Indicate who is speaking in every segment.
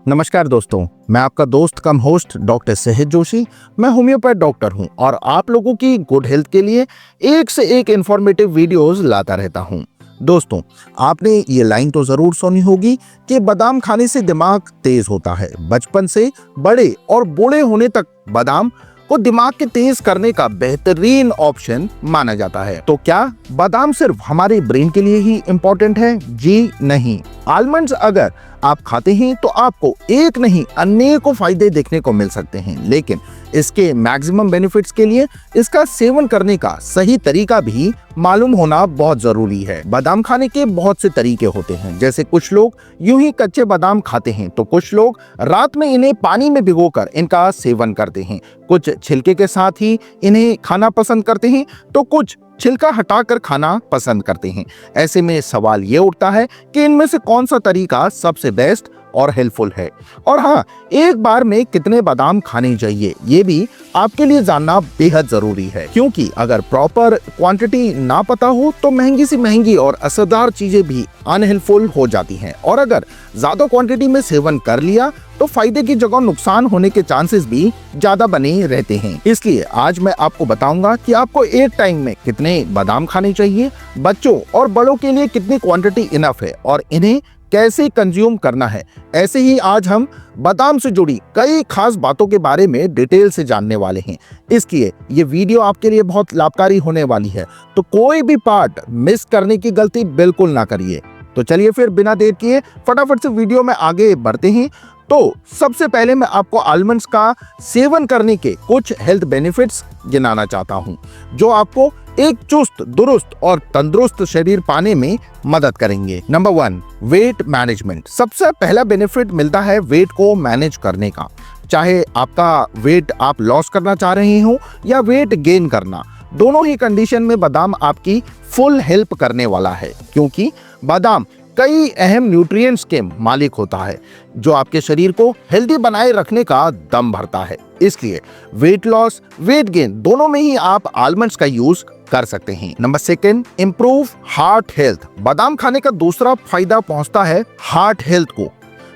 Speaker 1: नमस्कार दोस्तों, मैं आपका दोस्त कम होस्ट डॉक्टर सहज जोशी। मैं होम्योपैथ डॉक्टर हूं और आप लोगों की गुड हेल्थ के लिए एक से एक इंफॉर्मेटिव वीडियोस लाता रहता हूं। दोस्तों, आपने ये लाइन तो जरूर सुनी होगी कि बादाम खाने से दिमाग तेज होता है। बचपन से बड़े और बूढ़े होने तक बादाम को दिमाग के तेज करने का बेहतरीन ऑप्शन माना जाता है। तो क्या बादाम सिर्फ हमारे ब्रेन के लिए ही इम्पोर्टेंट है? जी नहीं। आलमंड्स अगर आप खाते हैं तो आपको एक नहीं अनेकों फायदे देखने को मिल सकते हैं, लेकिन इसके मैक्सिमम बेनिफिट्स के लिए इसका सेवन करने का सही तरीका भी मालूम होना बहुत जरूरी है। बादाम खाने के बहुत से तरीके होते हैं, जैसे कुछ लोग यूं ही कच्चे बादाम खाते हैं तो कुछ लोग रात में इन्हें पानी में भिगोकर इनका सेवन करते हैं। कुछ छिलके के साथ ही इन्हें खाना पसंद करते हैं तो कुछ छिलका हटाकर खाना पसंद करते हैं। ऐसे में सवाल ये उठता है कि इनमें से कौन सा तरीका सबसे बेस्ट और हेल्पफुल है, और हाँ, एक बार में कितने बादाम खाने चाहिए ये भी आपके लिए जानना बेहद जरूरी है, क्योंकि अगर प्रॉपर क्वांटिटी ना पता हो तो महंगी सी महंगी और असरदार चीजें भी अनहेल्पफुल हो जाती हैं, और अगर ज्यादा क्वांटिटी में सेवन कर लिया तो फायदे की जगह नुकसान होने के चांसेस भी ज्यादा बने रहते हैं। इसलिए आज मैं आपको बताऊंगा कि आपको एक टाइम में कितने बादाम खाने चाहिए, बच्चों और बड़ों के लिए कितनी क्वांटिटी इनफ है और इन्हें कैसे कंज्यूम करना है। ऐसे ही आज हम बादाम से जुड़ी कई खास बातों के बारे में डिटेल से जानने वाले हैं। इसलिए ये वीडियो आपके लिए बहुत लाभकारी होने वाली है, तो कोई भी पार्ट मिस करने की गलती बिल्कुल ना करिए। तो चलिए फिर बिना देर किए फटाफट से वीडियो में आगे बढ़ते हैं। तो सबसे पहले मैं आपको आलमंड्स का सेवन करने के कुछ हेल्थ बेनिफिट्स गिनाना चाहता हूं, जो आपको एक चुस्त दुरुस्त और तंदुरुस्त शरीर पाने में मदद करेंगे। Number 1, weight management. सबसे पहला बेनिफिट मिलता है वेट को मैनेज करने का। चाहे आपका वेट आप लॉस करना चाह रहे हो या वेट गेन करना, दोनों ही कंडीशन में बादाम आपकी फुल हेल्प करने वाला है, क्योंकि बादाम कई अहम न्यूट्रिएंट्स के मालिक होता है जो आपके शरीर को हेल्दी बनाए रखने का दम भरता है। इसलिए वेट लॉस वेट गेन दोनों में ही आप आलमंड्स का यूज कर सकते हैं। Number 2, improve heart health. बादाम खाने का दूसरा फायदा पहुंचता है हार्ट हेल्थ को।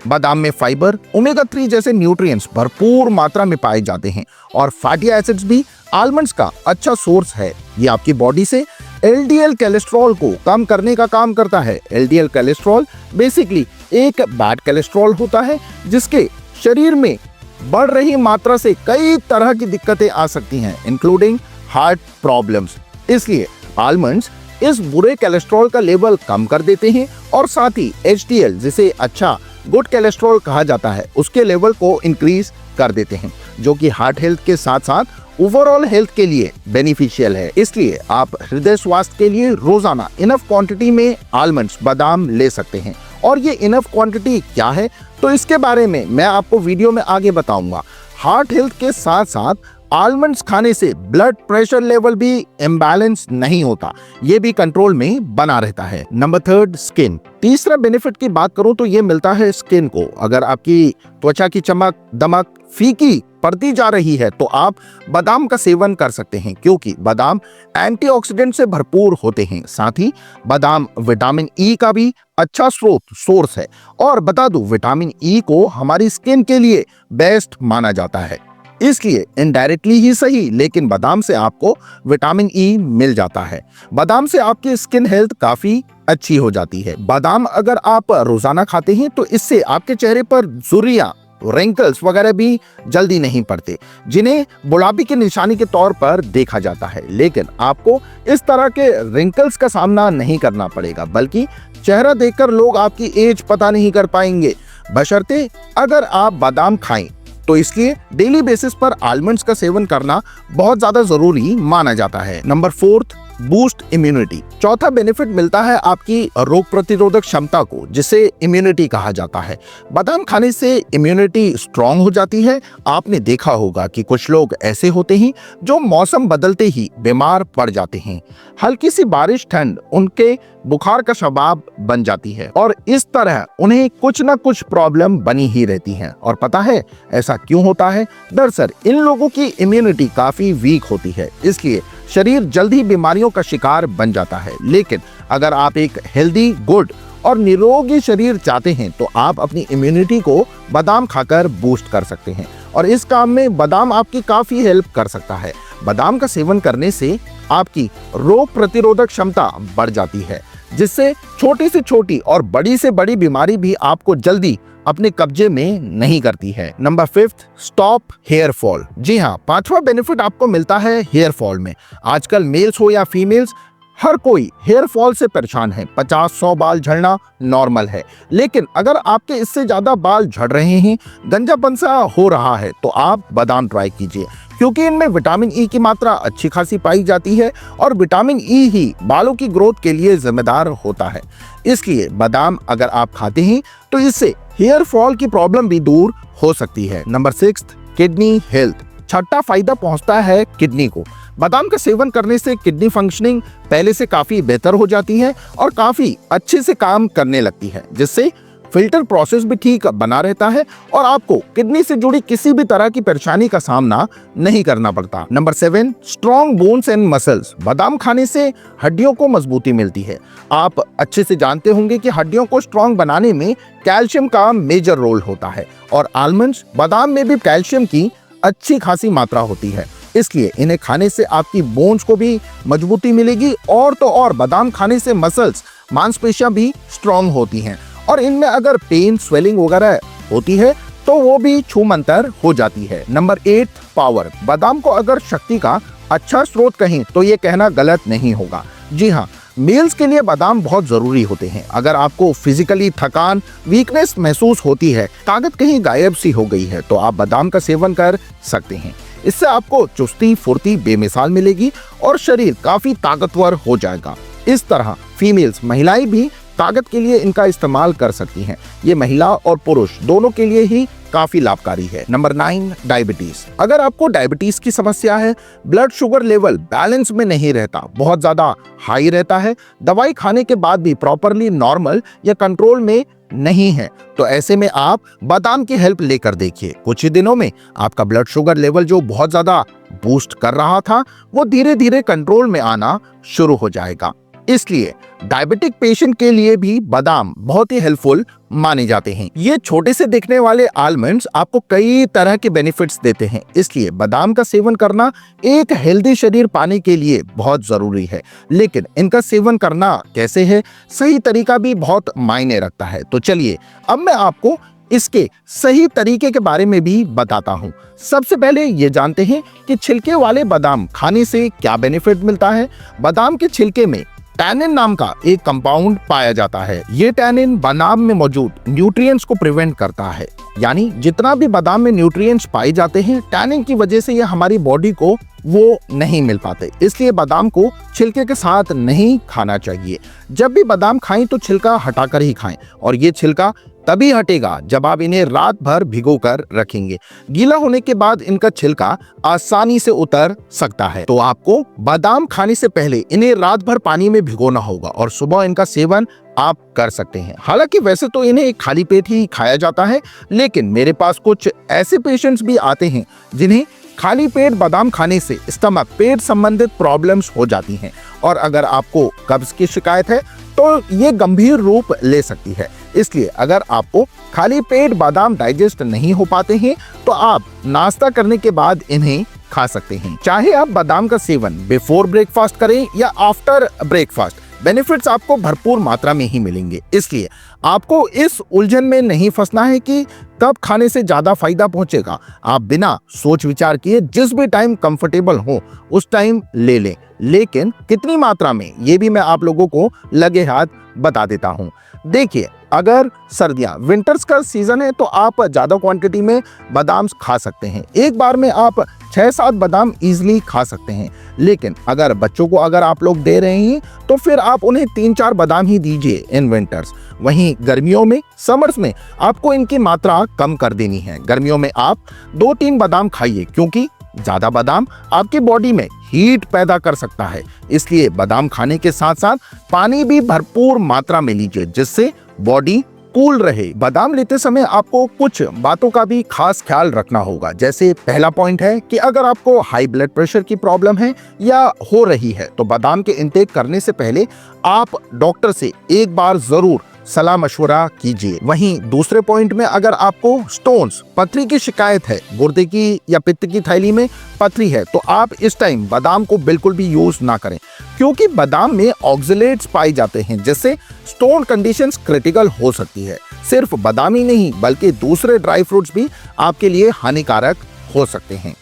Speaker 1: बादाम में फाइबर, ओमेगा 3 जैसे न्यूट्रिएंट्स भरपूर मात्रा में पाए जाते हैं और फैटी एसिड्स भी आलमंड्स का अच्छा सोर्स है। ये आपकी बॉडी से एलडीएल कोलेस्ट्रॉल को कम करने का काम करता है। एलडीएल कोलेस्ट्रॉल बेसिकली एक बैड कोलेस्ट्रॉल होता है जिसके शरीर में बढ़ रही मात्रा से कई तरह की दिक्कतें आ सकती हैं, इंक्लूडिंग हार्ट प्रॉब्लम्स। इसलिए आलमंड्स इस बुरे कोलेस्ट्रॉल का लेवल कम कर देते हैं और साथ ही एचडीएल, जिसे अच्छा गुड कोलेस्ट्रॉल कहा जाता है, उसके लेवल को इंक्रीज कर देते हैं, जो कि हार्ट हेल्थ के साथ साथ ओवरऑल हेल्थ के लिए बेनिफिशियल है। इसलिए आप हृदय स्वास्थ्य के लिए रोजाना इनफ क्वांटिटी में आलमंड्स बादाम ले सकते हैं। और ये इनफ क्वांटिटी क्या है, तो इसके बारे में मैं आपको वीडियो में आगे बताऊंगा। हार्ट हेल्थ के साथ साथ आलमंड्स खाने से ब्लड प्रेशर लेवल भी इम्बैलेंस नहीं होता, ये भी कंट्रोल में बना रहता है। Number 3, skin. तीसरा बेनिफिट की बात करूं तो ये मिलता है स्किन को। अगर आपकी त्वचा की चमक दमक फीकी पड़ती जा रही है तो आप बादाम का सेवन कर सकते हैं, क्योंकि बादाम एंटीऑक्सीडेंट से भरपूर होते हैं। साथ ही बादाम विटामिन ई का भी अच्छा सोर्स है, और बता दूं विटामिन ई को हमारी स्किन के लिए बेस्ट माना जाता है। इसलिए इनडायरेक्टली ही सही, लेकिन बादाम से आपको विटामिन ई मिल जाता है। बादाम से आपकी स्किन हेल्थ काफी अच्छी हो जाती है। बादाम अगर आप रोजाना खाते हैं तो इससे आपके चेहरे पर झुर्रियां, रिंकल्स वगैरह भी जल्दी नहीं पड़ते, जिन्हें बुढ़ापे की निशानी के तौर पर देखा जाता है। लेकिन आपको इस तरह के रिंकल्स का सामना नहीं करना पड़ेगा, बल्कि चेहरा देखकर लोग आपकी एज पता नहीं कर पाएंगे, बशर्ते अगर आप बादाम खाएं। तो इसलिए डेली बेसिस पर आलमंड्स का सेवन करना बहुत ज्यादा जरूरी माना जाता है। Number 4, boost immunity. चौथा बेनिफिट मिलता है आपकी रोग प्रतिरोधक क्षमता को, जिसे इम्यूनिटी कहा जाता है। बादाम खाने से इम्यूनिटी स्ट्रांग हो जाती है। आपने देखा होगा कि कुछ लोग ऐसे होते हैं जो मौसम बदलते ही बीमार पड़ जाते हैं। हल्की सी बारिश ठंड उनके बुखार का सबब बन जाती है और इस तरह उन्हें कुछ ना कुछ प्रॉब्लम बनी ही रहती है। और पता है ऐसा क्यों होता है? दरअसल इन लोगों की इम्यूनिटी काफी वीक होती है, इसलिए शरीर जल्द ही बीमारियों का शिकार बन जाता है। लेकिन अगर आप एक हेल्दी, गुड और निरोगी शरीर चाहते हैं तो आप अपनी इम्यूनिटी को बादाम खाकर बूस्ट कर सकते हैं और इस काम में बादाम आपकी काफी हेल्प कर सकता है। बादाम का सेवन करने से आपकी रोग प्रतिरोधक क्षमता बढ़ जाती है, जिससे छोटी से छोटी और बड़ी से बड़ी बीमारी भी आपको जल्दी अपने कब्जे में नहीं करती है। Number 5, stop hair fall. जी हाँ, 5वां बेनिफिट आपको मिलता है हेयर फॉल में। आजकल मेल्स हो या फीमेल्स, हर कोई हेयर फॉल से परेशान है। 50-100 बाल झड़ना नॉर्मल है, लेकिन अगर आपके इससे ज्यादा बाल झड़ रहे हैं, गंजापन सा हो रहा है, तो आप बादाम ट्राई कीजिए, क्योंकि इनमें विटामिन ई की मात्रा अच्छी खासी पाई जाती है और विटामिन ई ही बालों की ग्रोथ के लिए जिम्मेदार होता है। इसलिए बादाम अगर आप खाते हैं तो इससे हेयर फॉल की प्रॉब्लम भी दूर हो सकती है। Number 6, kidney health. छठा फायदा पहुंचता है किडनी को। बादाम का सेवन करने से किडनी फंक्शनिंग पहले से काफी बेहतर हो जाती है और काफी अच्छे से काम करने लगती है, जिससे फिल्टर प्रोसेस भी ठीक बना रहता है और आपको किडनी से जुड़ी किसी भी तरह की परेशानी का सामना नहीं करना पड़ता। Number 7, strong bones and muscles. बादाम खाने से हड्डियों को मजबूती मिलती है। आप अच्छे से जानते होंगे कि हड्डियों को स्ट्रॉन्ग बनाने में कैल्शियम का मेजर रोल होता है और आलमंड्स, बादाम में भी कैल्शियम की अच्छी खासी मात्रा होती है। इसलिए इन्हें खाने से आपकी बोन्स को भी मजबूती मिलेगी और तो और बादाम खाने से मसल्स, मांसपेशियां भी स्ट्रॉन्ग होती हैं और इनमें अगर पेन, स्वेलिंग वगैरह होती है तो वो भी छूमंतर हो जाती है। Number 8, power. बादाम को अगर शक्ति का अच्छा स्रोत कहें तो ये कहना गलत नहीं होगा। जी हाँ, मेल्स के लिए बादाम बहुत जरूरी होते हैं। अगर आपको फिजिकली थकान, वीकनेस महसूस होती है, ताकत कहीं गायब सी हो गई है, तो आप बादाम का सेवन कर सकते हैं। इससे आपको चुस्ती फुर्ती बेमिसाल मिलेगी और शरीर काफी ताकतवर हो जाएगा। इस तरह फीमेल्स, महिलाएं भी ताकत के लिए इनका इस्तेमाल कर सकती हैं। ये महिला और पुरुष दोनों के लिए ही काफी लाभकारी है। Number 9, diabetes. अगर आपको डायबिटीज की समस्या है, ब्लड शुगर लेवल बैलेंस में नहीं रहता, बहुत ज्यादा हाई रहता है, दवाई खाने के बाद भी प्रॉपरली नॉर्मल या कंट्रोल में नहीं है, तो ऐसे में आप बादाम की हेल्प लेकर देखिए। कुछ ही दिनों में आपका ब्लड शुगर लेवल जो बहुत ज्यादा बूस्ट कर रहा था, वो धीरे धीरे कंट्रोल में आना शुरू हो जाएगा। इसलिए डायबिटिक पेशेंट के लिए भी बादाम बहुत ही हेल्पफुल माने जाते हैं। ये छोटे से दिखने वाले आलमंड्स आपको कई तरह के बेनिफिट्स देते हैं, इसलिए बादाम का सेवन करना एक हेल्दी शरीर पाने के लिए बहुत जरूरी है। लेकिन इनका सेवन करना कैसे है, सही तरीका भी बहुत मायने रखता है। तो चलिए अब मैं आपको इसके सही तरीके के बारे में भी बताता हूँ। सबसे पहले ये जानते हैं कि छिलके वाले बादाम खाने से क्या बेनिफिट मिलता है। बादाम के छिलके में टैनिन नाम का एक कंपाउंड पाया जाता है। ये टैनिन बादाम में मौजूद न्यूट्रिएंट्स को प्रिवेंट करता है, यानी जितना भी बादाम में न्यूट्रिएंट्स पाए जाते हैं, टैनिन की वजह से ये हमारी बॉडी को वो नहीं मिल पाते। इसलिए बादाम को छिलके के साथ नहीं खाना चाहिए। जब भी बादाम खाएं तो छिलका हटाकर ही खाएं और ये छिलका तभी हटेगा जब आप इन्हें रात भर भिगो कर रखेंगे। गीला होने के बाद इनका छिलका आसानी से उतर सकता है। तो आपको बादाम खाने से पहले इन्हें रात भर पानी में भिगोना होगा और सुबह इनका सेवन आप कर सकते हैं। हालांकि वैसे तो इन्हें खाली पेट ही खाया जाता है, लेकिन मेरे पास कुछ ऐसे पेशेंट्स भी आते हैं जिन्हें खाली पेट बादाम खाने से स्टमक, पेट संबंधित प्रॉब्लम्स हो जाती हैं और अगर आपको कब्ज की शिकायत है तो ये गंभीर रूप ले सकती है। इसलिए अगर आपको खाली पेट बादाम डाइजेस्ट नहीं हो पाते हैं तो आप नाश्ता करने के बाद इन्हें खा सकते हैं। चाहे आप बादाम का सेवन बिफोर ब्रेकफास्ट करें या आफ्टर ब्रेकफास्ट, बेनिफिट्स आपको भरपूर मात्रा में ही मिलेंगे। इसलिए आपको इस उलझन में नहीं फंसना है कि कब खाने से ज्यादा फायदा पहुंचेगा। आप बिना सोच विचार किए जिस भी टाइम कंफर्टेबल हो उस टाइम ले लें, लेकिन कितनी मात्रा में ये भी मैं आप लोगों को लगे हाथ बता देता हूं। देखिए, अगर सर्दियां, विंटर्स का सीजन है तो आप ज्यादा क्वांटिटी में बादाम खा सकते हैं। एक बार में आप 6-7 बादाम इजीली खा सकते हैं। लेकिन अगर बच्चों को अगर आप लोग दे रहे हैं तो फिर आप उन्हें 3-4 बादाम ही दीजिए इन विंटर्स। वहीं गर्मियों में, समर्स में आपको इनकी मात्रा कम कर देनी है। गर्मियों में आप 2-3 बादाम खाइए, क्योंकि ज्यादा बादाम आपकी बॉडी में हीट पैदा कर सकता है। इसलिए बादाम खाने के साथ साथ पानी भी भरपूर मात्रा में लीजिए, जिससे बॉडी कूल रहे। बादाम लेते समय आपको कुछ बातों का भी खास ख्याल रखना होगा। जैसे पहला पॉइंट है कि अगर आपको हाई ब्लड प्रेशर की प्रॉब्लम है या हो रही है तो बादाम के इंटेक करने से पहले आप डॉक्टर से एक बार जरूर सलाह मशवरा कीजिए। वहीं दूसरे पॉइंट में अगर आपको स्टोन्स पथरी की शिकायत है, गुर्दे की या पित्त की थैली में पथरी है, तो आप इस टाइम बादाम को बिल्कुल भी यूज ना करें, क्योंकि बादाम में ऑक्सलेट्स पाए जाते हैं जिससे स्टोन कंडीशंस क्रिटिकल हो सकती है। सिर्फ बादाम ही नहीं बल्कि दूसरे ड्राई फ्रूट्स भी आपके लिए हानिकारक हो सकते हैं।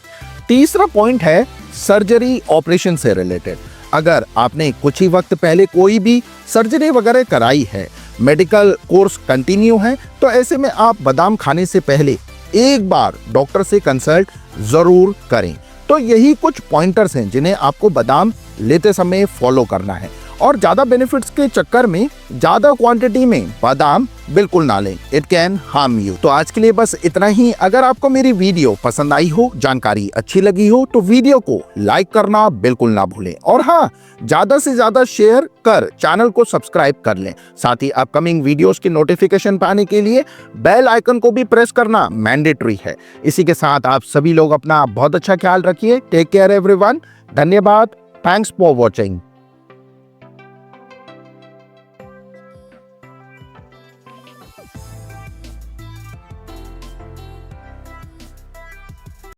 Speaker 1: तीसरा पॉइंट है सर्जरी ऑपरेशन से रिलेटेड। अगर आपने कुछ ही वक्त पहले कोई भी सर्जरी वगैरह कराई है, मेडिकल कोर्स कंटिन्यू है, तो ऐसे में आप बादाम खाने से पहले एक बार डॉक्टर से कंसल्ट जरूर करें। तो यही कुछ पॉइंटर्स हैं जिन्हें आपको बादाम लेते समय फॉलो करना है, और ज्यादा बेनिफिट्स के चक्कर में ज्यादा क्वांटिटी में बादाम बिल्कुल ना लें, इट कैन हार्म यू। तो आज के लिए बस इतना ही। अगर आपको मेरी वीडियो पसंद आई हो, जानकारी अच्छी लगी हो, तो वीडियो को लाइक करना बिल्कुल ना भूलें, और हाँ, ज्यादा से ज्यादा शेयर कर चैनल को सब्सक्राइब कर लें। साथ ही अपकमिंग वीडियोस की नोटिफिकेशन पाने के लिए बेल आइकन को भी प्रेस करना मैंडेटरी है। इसी के साथ आप सभी लोग अपना बहुत अच्छा ख्याल रखिए। Take care everyone. धन्यवाद। Thanks for watching.